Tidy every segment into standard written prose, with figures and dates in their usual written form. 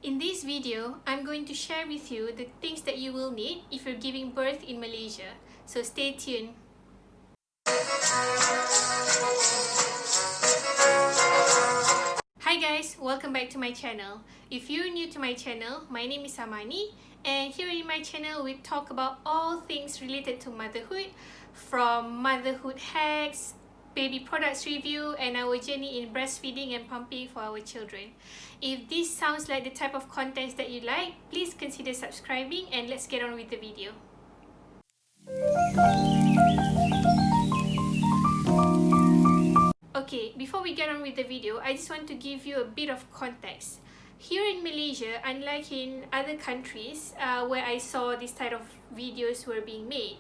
In this video, I'm going to share with you the things that you will need if you're giving birth in Malaysia. So stay tuned. Hi guys, welcome back to my channel. If you're new to my channel, my name is Amani, and here in my channel we talk about all things related to motherhood, from motherhood hacks, baby products review, and our journey in breastfeeding and pumping for our children. If this sounds like the type of content that you like, please consider subscribing, and let's get on with the video. Okay, before we get on with the video, I just want to give you a bit of context. Here in Malaysia, unlike in other countries where I saw this type of videos were being made,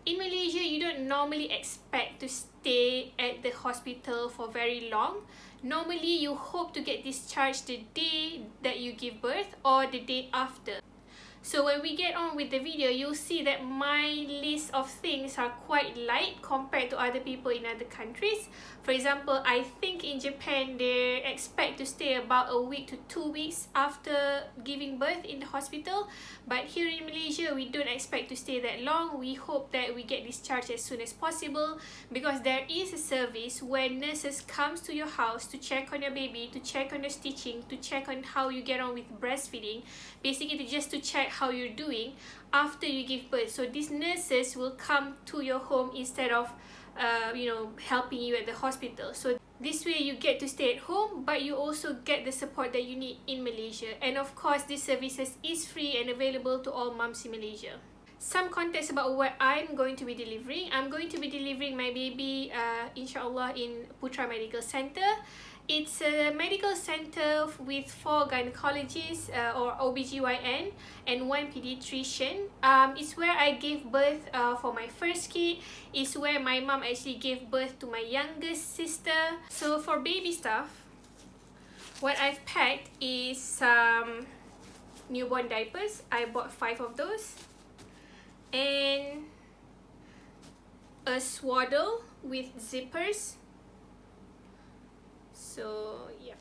in Malaysia, you don't normally expect to stay at the hospital for very long. Normally, you hope to get discharged the day that you give birth or the day after. So when we get on with the video, you'll see that my list of things are quite light compared to other people in other countries. For example, I think in Japan, they expect to stay about a week to 2 weeks after giving birth in the hospital. But here in Malaysia, we don't expect to stay that long. We hope that we get discharged as soon as possible, because there is a service where nurses comes to your house to check on your baby, to check on your stitching, to check on how you get on with breastfeeding, basically just to check how you're doing after you give birth. So these nurses will come to your home instead of helping you at the hospital. So this way you get to stay at home, but you also get the support that you need in Malaysia. And of course, this services is free and available to all moms in Malaysia. Some context about what I'm going to be delivering. I'm going to be delivering my baby inshallah in Putra Medical Center. It's a medical center with 4 gynecologists or OBGYN and 1 pediatrician. It's where I gave birth for my first kid. It's where my mom actually gave birth to my youngest sister. So for baby stuff, what I've packed is some newborn diapers. I bought 5 of those. And a swaddle with zippers. So yeah,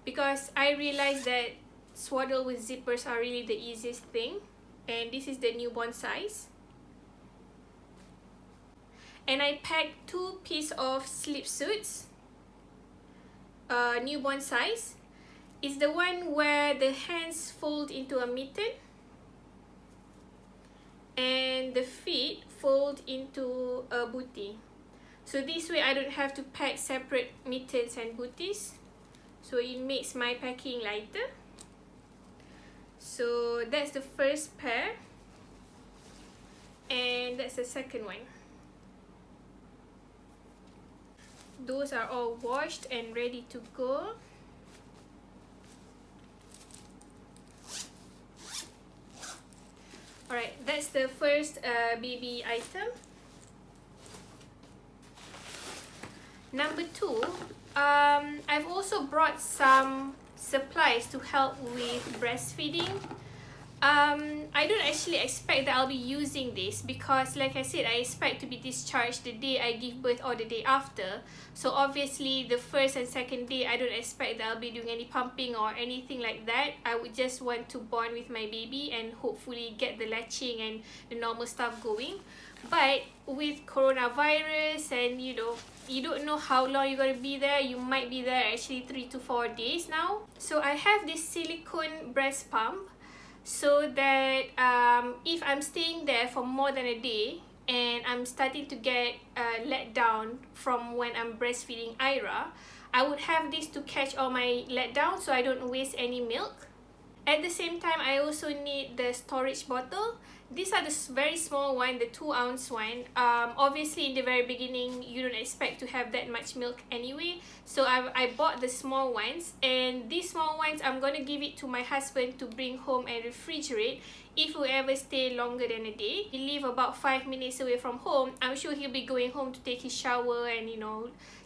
because I realized that swaddle with zippers are really the easiest thing, and this is the newborn size. And I packed 2 pieces of sleep suits, newborn size. It's the one where the hands fold into a mitten and the feet fold into a booty. So this way I don't have to pack separate mittens and booties. So it makes my packing lighter. So that's the first pair. And that's the second one. Those are all washed and ready to go. Alright, that's the first baby item. Number 2, I've also brought some supplies to help with breastfeeding. I don't actually expect that I'll be using this because, like I said, I expect to be discharged the day I give birth or the day after. So obviously, the first and second day, I don't expect that I'll be doing any pumping or anything like that. I would just want to bond with my baby and hopefully get the latching and the normal stuff going. But with coronavirus and you don't know how long you're going to be there. You might be there actually 3 to 4 days now. So I have this silicone breast pump, so that if I'm staying there for more than a day and I'm starting to get let down from when I'm breastfeeding Ira, I would have this to catch all my letdown so I don't waste any milk. At the same time, I also need the storage bottle. These are the very small one, the 2-ounce one. Obviously, in the very beginning, you don't expect to have that much milk anyway. So I bought the small ones. And these small ones, I'm going to give it to my husband to bring home and refrigerate if we ever stay longer than a day. We live about 5 minutes away from home. I'm sure he'll be going home to take his shower and,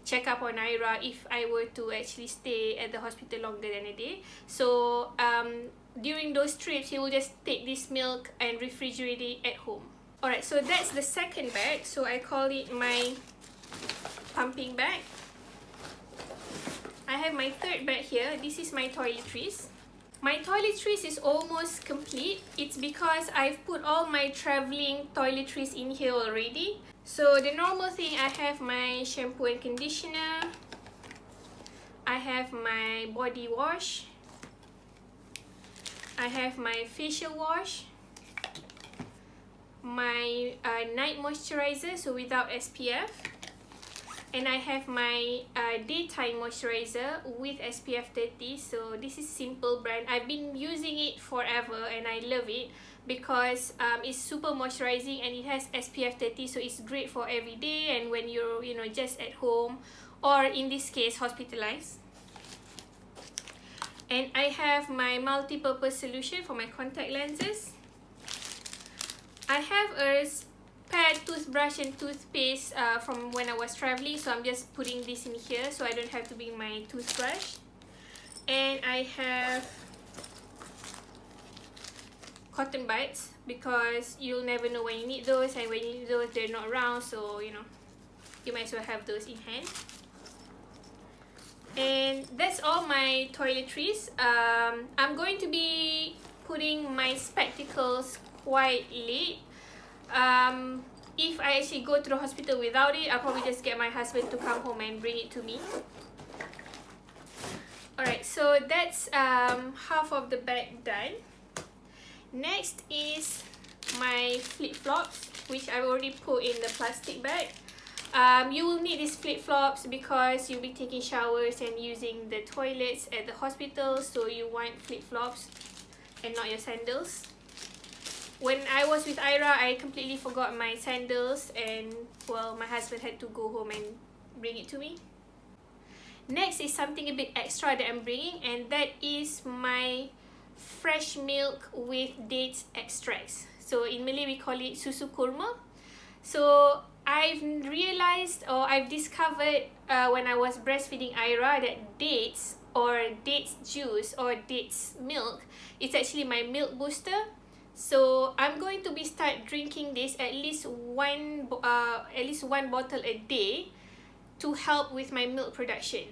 check up on Ira if I were to actually stay at the hospital longer than a day. So during those trips, he will just take this milk and refrigerate it at home. Alright, so that's the second bag. So I call it my pumping bag. I have my third bag here. This is my toiletries. My toiletries is almost complete. It's because I've put all my traveling toiletries in here already. So the normal thing, I have my shampoo and conditioner, I have my body wash, I have my facial wash, my night moisturizer, so without SPF, and I have my daytime moisturizer with SPF 30. So this is Simple brand. I've been using it forever and I love it because it's super moisturizing and it has SPF 30, so it's great for every day and when you're just at home or in this case hospitalized. And I have my multi-purpose solution for my contact lenses. I have a spare toothbrush and toothpaste from when I was traveling, so I'm just putting this in here so I don't have to bring my toothbrush. And I have cotton buds because you'll never know when you need those, and when you need those they're not around, so you might as well have those in hand. And that's all my toiletries. I'm going to be putting my spectacles quite late. If I actually go to the hospital without it, I'll probably just get my husband to come home and bring it to me. Alright, so that's half of the bag done. Next is my flip-flops, which I've already put in the plastic bag. You will need these flip-flops because you'll be taking showers and using the toilets at the hospital, so you want flip-flops and not your sandals. When I was with Ira, I completely forgot my sandals and well, my husband had to go home and bring it to me. Next is something a bit extra that I'm bringing, and that is my fresh milk with dates extracts. So in Malay we call it susu kurma. So I've realized, or I've discovered when I was breastfeeding Ira, that dates or dates juice or dates milk is actually my milk booster. So I'm going to be start drinking this at least one bottle a day to help with my milk production,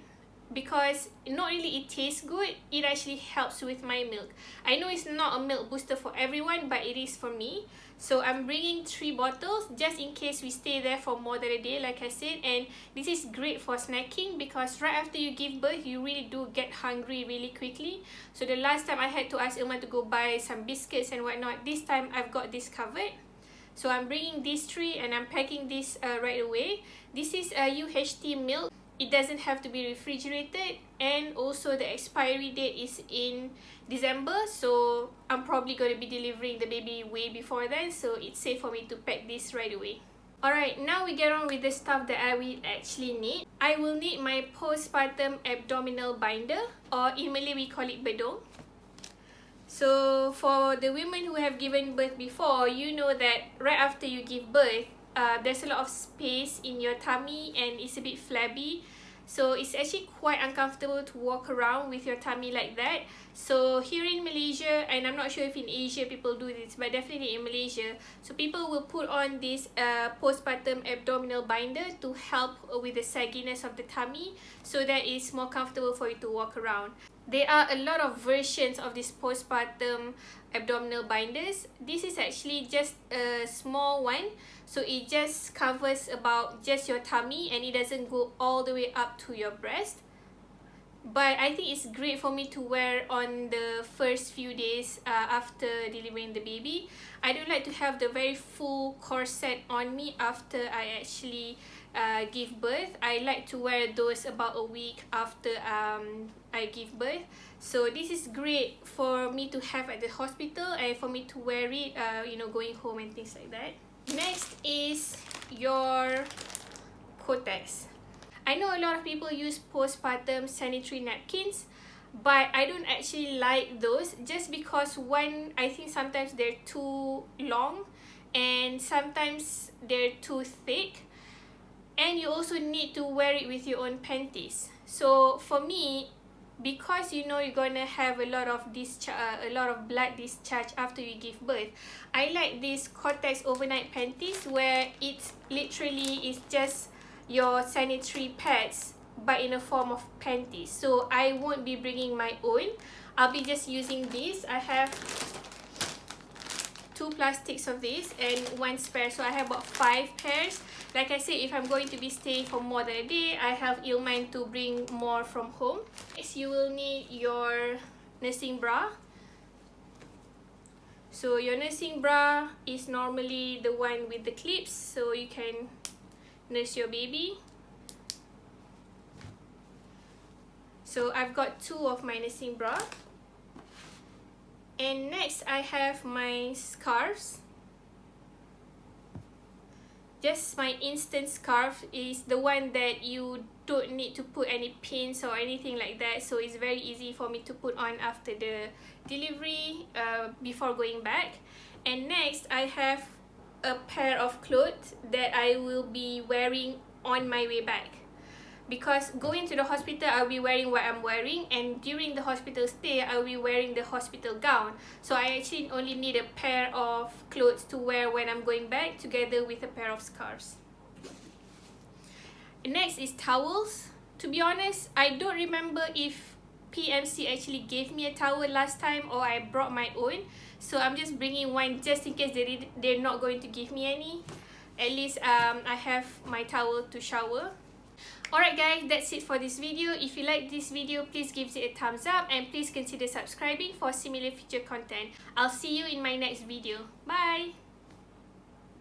because not only it tastes good, it actually helps with my milk. I know it's not a milk booster for everyone, but it is for me. So I'm bringing 3 bottles just in case we stay there for more than a day, like I said. And this is great for snacking because right after you give birth, you really do get hungry really quickly. So the last time I had to ask Ilma to go buy some biscuits and whatnot. This time I've got this covered. So I'm bringing these 3 and I'm packing this right away. This is a UHT milk. It doesn't have to be refrigerated, and also the expiry date is in December, so I'm probably going to be delivering the baby way before then, so it's safe for me to pack this right away. Alright, now we get on with the stuff that I will actually need. I will need my postpartum abdominal binder, or in Malay we call it bedong. So for the women who have given birth before, you know that right after you give birth, there's a lot of space in your tummy and it's a bit flabby, so it's actually quite uncomfortable to walk around with your tummy like that. So here in Malaysia, and I'm not sure if in Asia people do this, but definitely in Malaysia, so people will put on this postpartum abdominal binder to help with the sagginess of the tummy, so that it's more comfortable for you to walk around. There are a lot of versions of this postpartum abdominal binders. This is actually just a small one, so it just covers about just your tummy and it doesn't go all the way up to your breast. But I think it's great for me to wear on the first few days after delivering the baby. I don't like to have the very full corset on me after I actually give birth. I like to wear those about a week after I give birth. So this is great for me to have at the hospital and for me to wear it going home and things like that. Next is your Kotex. I know a lot of people use postpartum sanitary napkins, but I don't actually like those just because one, I think sometimes they're too long and sometimes they're too thick, and you also need to wear it with your own panties. So for me, because you're gonna have a lot of blood discharge after you give birth, I like these Kotex overnight panties where it's literally is just your sanitary pads but in a form of panties. So I won't be bringing my own. I'll be just using this. I have 2 plastics of this and 1 spare, so I have about 5 pairs. Like I said, if I'm going to be staying for more than a day, I have in mind to bring more from home. Next, you will need your nursing bra. So your nursing bra is normally the one with the clips, so you can nurse your baby. So I've got 2 of my nursing bra. And next I have my scarves. Just my instant scarf is the one that you don't need to put any pins or anything like that, so it's very easy for me to put on after the delivery before going back. And next I have a pair of clothes that I will be wearing on my way back, because going to the hospital I'll be wearing what I'm wearing, and during the hospital stay I'll be wearing the hospital gown. So I actually only need a pair of clothes to wear when I'm going back, together with a pair of scarves. Next is towels. To be honest, I don't remember if PMC actually gave me a towel last time or I brought my own, so I'm just bringing one just in case they're not going to give me any. At least I have my towel to shower. Alright guys, that's it for this video. If you like this video, please give it a thumbs up and please consider subscribing for similar future content. I'll see you in my next video. Bye!